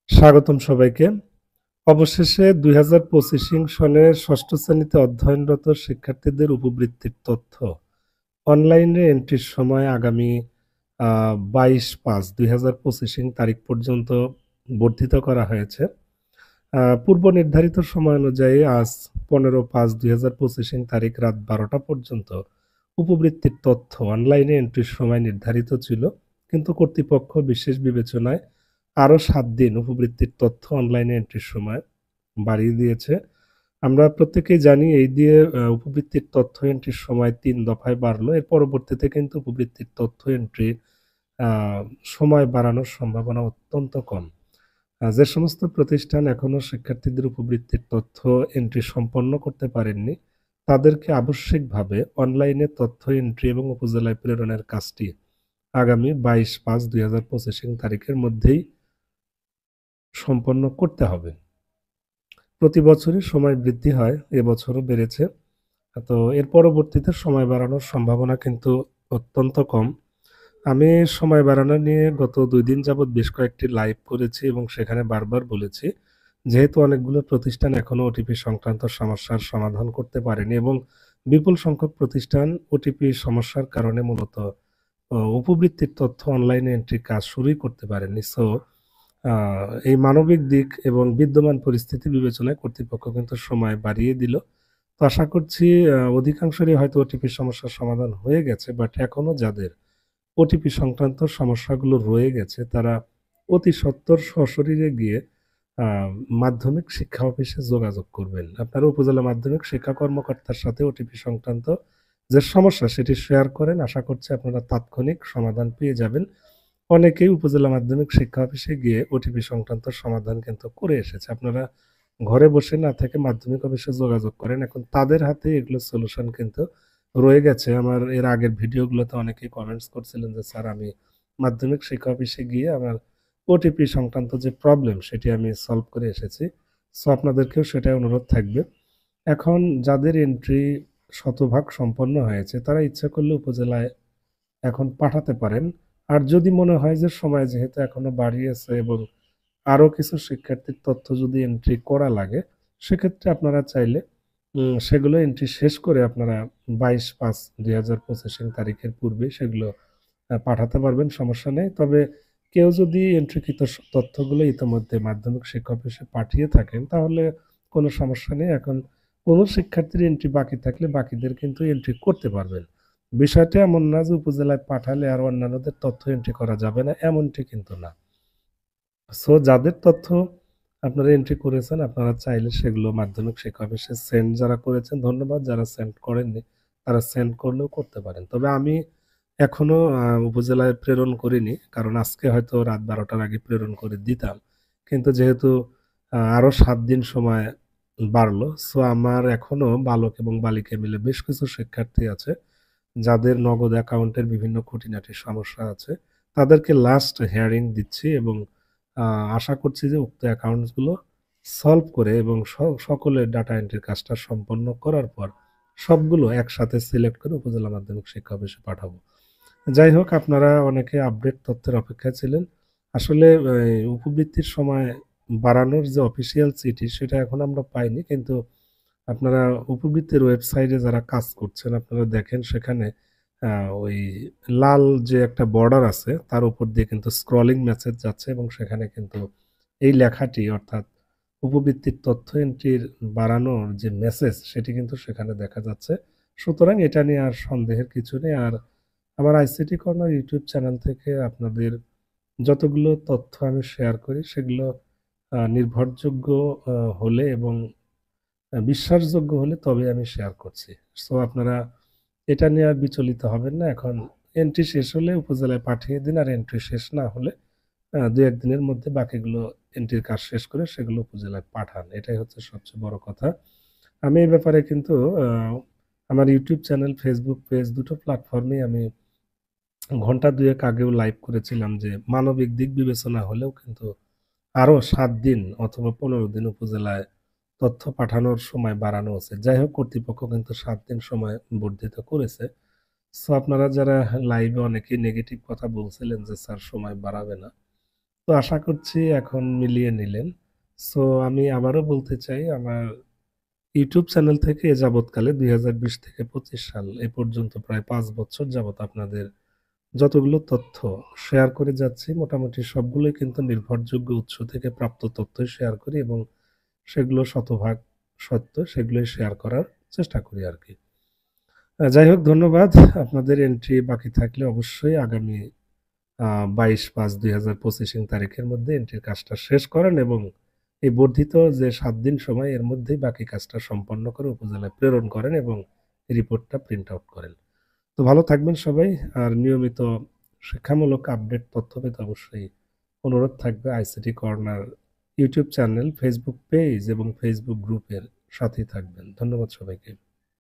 স্বাগতম সবাইকে। অবশেষে ২০২৫ সনের ষষ্ঠ শ্রেণীতে অধ্যয়নরত শিক্ষার্থীদের উপবৃত্তির তথ্য অনলাইনে এন্ট্রির সময় আগামী ২২/৫/২০২৫ তারিখ পর্যন্ত বর্ধিত করা হয়েছে। পূর্ব নির্ধারিত সময় অনুযায়ী আজ ১৫/৫/২০২৫ তারিখ রাত ১২টা পর্যন্ত উপবৃত্তির তথ্য অনলাইনে এন্ট্রির সময় নির্ধারিত ছিল, কিন্তু কর্তৃপক্ষ বিশেষ বিবেচনায় আরও ৭ দিন উপবৃত্তির তথ্য অনলাইনে এন্ট্রির সময় বাড়িয়ে দিয়েছে। আমরা প্রত্যেকেই জানি এই দিয়ে উপবৃত্তির তথ্য এন্ট্রির সময় ৩ দফায় বাড়লো। এর পরবর্তীতে কিন্তু উপবৃত্তির তথ্য এন্ট্রির আ সময় বাড়ানোর সম্ভাবনা অত্যন্ত কম। যে সমস্ত প্রতিষ্ঠান এখনো শিক্ষার্থীদের উপবৃত্তির তথ্য এন্ট্রি সম্পন্ন করতে পারেননি, তাদেরকে আবশ্যিকভাবে অনলাইনে তথ্য এন্ট্রি এবং উপজেলায় প্রেরণের কাজটি আগামী ২২/৫/২০২৫ তারিখের মধ্যেই সম্পন্ন করতে হবে। প্রতি বছরই সময় বৃদ্ধি হয়, এবছরও বেড়েছে। তো এর পরবর্তীতে সময় বাড়ানোর সম্ভাবনা কিন্তু অত্যন্ত কম। আমি সময় বাড়ানো নিয়ে গত ২ দিন যাবৎ বেশ কয়েকটি লাইভ করেছি এবং সেখানে বারবার বলেছি, যেহেতু অনেকগুলো প্রতিষ্ঠান এখনো ওটিপি সংক্রান্ত সমস্যার সমাধান করতে পারেনি এবং বিপুল সংখ্যক প্রতিষ্ঠান ওটিপি সমস্যার কারণে মূলত উপবৃত্তির তথ্য অনলাইনে এন্ট্রির কাজ শুরুই করতে পারেনি। সো এই মানবিক দিক এবং বিদ্যমান পরিস্থিতি বিবেচনায় কর্তৃপক্ষ কিন্তু সময় বাড়িয়ে দিল। তো আশা করছি অধিকাংশেরই হয়তো ওটিপি সমস্যার সমাধান হয়ে গেছে। বাট এখনো যাদের ওটিপি সংক্রান্ত সমস্যাগুলো রয়ে গেছে, তারা অতি সত্বর সশরীরে গিয়ে আ মাধ্যমিক শিক্ষা অফিসে যোগাযোগ করবেন। আপনারা উপজেলা মাধ্যমিক শিক্ষা কর্মকর্তার সাথে ওটিপি সংক্রান্ত যে সমস্যা সেটি শেয়ার করেন। আশা করছি আপনারা তাৎক্ষণিক সমাধান পেয়ে যাবেন। অনেকেই উপজেলা মাধ্যমিক শিক্ষা অফিসে গিয়ে ওটিপি সংক্রান্ত সমাধান কিন্তু করে এসেছে। আপনারা ঘরে বসে না থেকে মাধ্যমিক অফিসে যোগাযোগ করেন। এখন তাদের হাতে এগুলোর সলিউশন কিন্তু রয়ে গেছে। আমার এর আগের ভিডিওগুলোতে অনেকেই কমেন্টস করছিলেন যে, "স্যার, আমি মাধ্যমিক শিক্ষা অফিসে গিয়ে আমার ওটিপি সংক্রান্ত যে প্রবলেম সেটি আমি সলভ করে এসেছি।" সো আপনাদেরকেও সেটাই অনুরোধ থাকবে। এখন যাদের এন্ট্রি শতভাগ সম্পন্ন হয়েছে, তারা ইচ্ছা করলে উপজেলায় এখন পাঠাতে পারেন। আর যদি মনে হয় যে সময় যেহেতু এখনো বাড়িয়েছে এবং আরো কিছু শিক্ষার্থীর তথ্য যদি এন্ট্রি করা লাগে, সেক্ষেত্রে আপনারা চাইলে সেগুলো এন্ট্রি শেষ করে আপনারা ২২/৫/২০২৫ তারিখের পূর্বে সেগুলো পাঠাতে পারবেন, সমস্যা নেই। তবে কেউ যদি এন্ট্রিকৃত তথ্যগুলো ইতোমধ্যে মাধ্যমিক শিক্ষা অফিসে পাঠিয়ে থাকেন, তাহলে কোনো সমস্যা নেই। এখন কোনো শিক্ষার্থীর এন্ট্রি বাকি থাকলে বাকিদের কিন্তু এন্ট্রি করতে পারবেন। বিষয়টা এমন না যে উপজেলায় পাঠালে আর অন্যান্যদের তথ্য এন্ট্রি করা যাবে না, এমনটি কিন্তু না। সো যাদের তথ্য আপনারা এন্ট্রি করেছেন, আপনারা চাইলে সেগুলো মাধ্যমিক শিক্ষা অফিসে সেন্ড যারা করেছেন ধন্যবাদ, যারা সেন্ড করেননি তারা সেন্ড করলেও করতে পারেন। তবে আমি এখনো উপজেলায় প্রেরণ করিনি, কারণ আজকে হয়তো রাত ১২টার আগে প্রেরণ করে দিতাম। কিন্তু যেহেতু আরো ৭ দিন সময় বাড়লো, সো আমার এখনো বালক এবং বালিকা মিলে বেশ কিছু শিক্ষার্থী আছে যাদের নগদ অ্যাকাউন্টের বিভিন্ন খুঁটিনাটি সমস্যা আছে। তাদেরকে লাস্ট হিয়ারিং দিচ্ছি এবং আশা করছি যে উক্ত অ্যাকাউন্টসগুলো সলভ করে এবং সকলের ডাটা এন্ট্রির কাজটা সম্পন্ন করার পর সবগুলো একসাথে সিলেক্ট করে উপজেলা মাধ্যমিক শিক্ষা অফিসে পাঠাবো। যাই হোক, আপনারা অনেকে আপডেট তথ্যের অপেক্ষায় ছিলেন। আসলে উপবৃত্তির সময় বাড়ানোর যে অফিসিয়াল চিঠি সেটা এখন আমরা পাইনি। কিন্তু আপনারা উপবৃত্তির ওয়েবসাইটে যারা কাজ করছেন, আপনারা দেখেন সেখানে ওই লাল যে একটা বর্ডার আছে তার উপর দিয়ে কিন্তু স্ক্রলিং মেসেজ যাচ্ছে এবং সেখানে কিন্তু এই লেখাটি, অর্থাৎ উপবৃত্তির তথ্য এন্ট্রির বাড়ানোর যে মেসেজ সেটি কিন্তু সেখানে দেখা যাচ্ছে। সুতরাং এটা নিয়ে আর সন্দেহের কিছু নেই। আর আমার আইসিটি কর্নার ইউটিউব চ্যানেল থেকে আপনাদের যতগুলো তথ্য আমি শেয়ার করি সেগুলো নির্ভরযোগ্য হলে এবং বিশ্বাসযোগ্য হলে তবে আমি শেয়ার করছি। সো আপনারা এটা নিয়ে আর বিচলিত হবেন না। এখন এন্ট্রি শেষ হলে উপজেলায় পাঠিয়ে দিন, আর এন্ট্রি শেষ না হলে ২-১ দিনের মধ্যে বাকিগুলো এন্ট্রির কাজ শেষ করে সেগুলো উপজেলায় পাঠান। এটাই হচ্ছে সবচেয়ে বড় কথা। আমি এই ব্যাপারে কিন্তু আমার ইউটিউব চ্যানেল, ফেসবুক পেজ দুটো প্ল্যাটফর্মেই আমি ঘন্টা ২ আগেও লাইভ করেছিলাম যে মানবিক দিক বিবেচনা হলেও কিন্তু আরো ৭ দিন অথবা ১৫ দিন উপজেলায় তথ্য পাঠানোর সময় বাড়ানো উচিত। যাই হোক, কর্তৃপক্ষ কিন্তু ৭ দিন সময় বর্ধিত করেছে। সো আপনারা যারা লাইভে অনেকেই নেগেটিভ কথা বলছিলেন যে স্যার সময় বাড়াবে না, তো আশা করছি এখন মিলিয়ে নিলেন। সো আমি আবারও বলতে চাই, আমার ইউটিউব চ্যানেল থেকে এ যাবৎকালে ২০২০ থেকে ২৫ সাল এ পর্যন্ত প্রায় ৫ বছর যাবৎ আপনাদের যতগুলো তথ্য শেয়ার করে যাচ্ছি, মোটামুটি সবগুলোই কিন্তু নির্ভরযোগ্য উৎস থেকে প্রাপ্ত তথ্যই শেয়ার করি এবং সেগুলো শতভাগ সত্য, সেগুলোই শেয়ার করার চেষ্টা করি আরকি। যাই হোক, ধন্যবাদ। আপনাদের এন্ট্রি বাকি থাকলে অবশ্যই আগামী ২২/৫/২০২৫ তারিখের মধ্যে এন্ট্রির কাজটা শেষ করেন এবং এই বর্ধিত যে ৭ দিন সময়, এর মধ্যেই বাকি কাজটা সম্পন্ন করে উপজেলায় প্রেরণ করেন এবং রিপোর্টটা প্রিন্ট আউট করেন। তো ভালো থাকবেন সবাই। আর নিয়মিত শিক্ষামূলক আপডেট তথ্য পেতে অবশ্যই অনুরোধ থাকবে ICT corner YouTube channel, Facebook page এবং ফেসবুক গ্রুপের সাথেই থাকবেন। ধন্যবাদ সবাইকে।